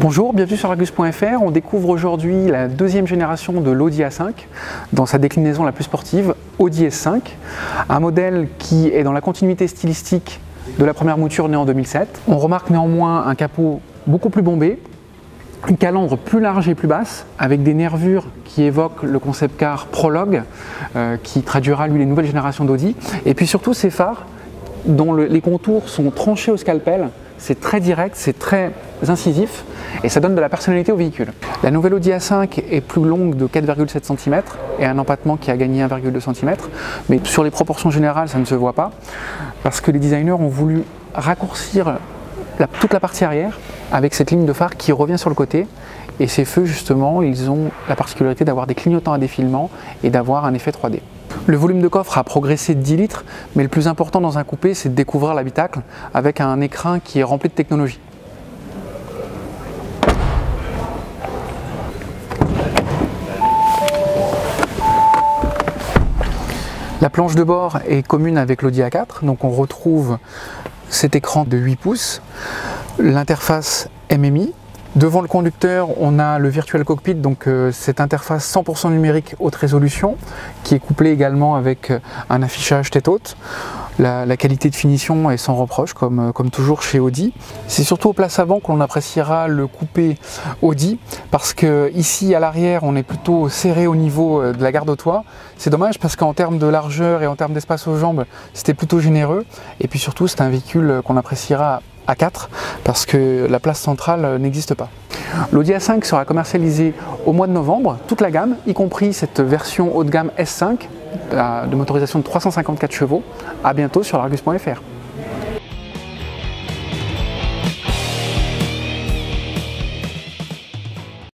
Bonjour, bienvenue sur Argus.fr. On découvre aujourd'hui la deuxième génération de l'Audi A5 dans sa déclinaison la plus sportive, Audi S5, un modèle qui est dans la continuité stylistique de la première mouture née en 2007. On remarque néanmoins un capot beaucoup plus bombé, une calandre plus large et plus basse, avec des nervures qui évoquent le concept car Prologue, qui traduira lui les nouvelles générations d'Audi, et puis surtout ces phares dont les contours sont tranchés au scalpel. C'est très direct, c'est très incisif et ça donne de la personnalité au véhicule. La nouvelle Audi A5 est plus longue de 4,7 cm et un empattement qui a gagné 1,2 cm, mais sur les proportions générales ça ne se voit pas parce que les designers ont voulu raccourcir toute la partie arrière avec cette ligne de phare qui revient sur le côté, et ces feux justement ils ont la particularité d'avoir des clignotants à défilement et d'avoir un effet 3D. Le volume de coffre a progressé de 10 litres, mais le plus important dans un coupé, c'est de découvrir l'habitacle avec un écrin qui est rempli de technologie. La planche de bord est commune avec l'Audi A4, donc on retrouve cet écran de 8 pouces, l'interface MMI. Devant le conducteur, on a le Virtual Cockpit, donc cette interface 100% numérique haute résolution, qui est couplée également avec un affichage tête haute. La qualité de finition est sans reproche, comme toujours chez Audi. C'est surtout aux places avant qu'on appréciera le coupé Audi, parce que ici à l'arrière, on est plutôt serré au niveau de la garde au toit. C'est dommage parce qu'en termes de largeur et en termes d'espace aux jambes, c'était plutôt généreux. Et puis surtout, c'est un véhicule qu'on appréciera à 4 parce que la place centrale n'existe pas. L'Audi A5 sera commercialisé au mois de novembre, toute la gamme, y compris cette version haut de gamme S5 de motorisation de 354 chevaux. A bientôt sur Argus.fr.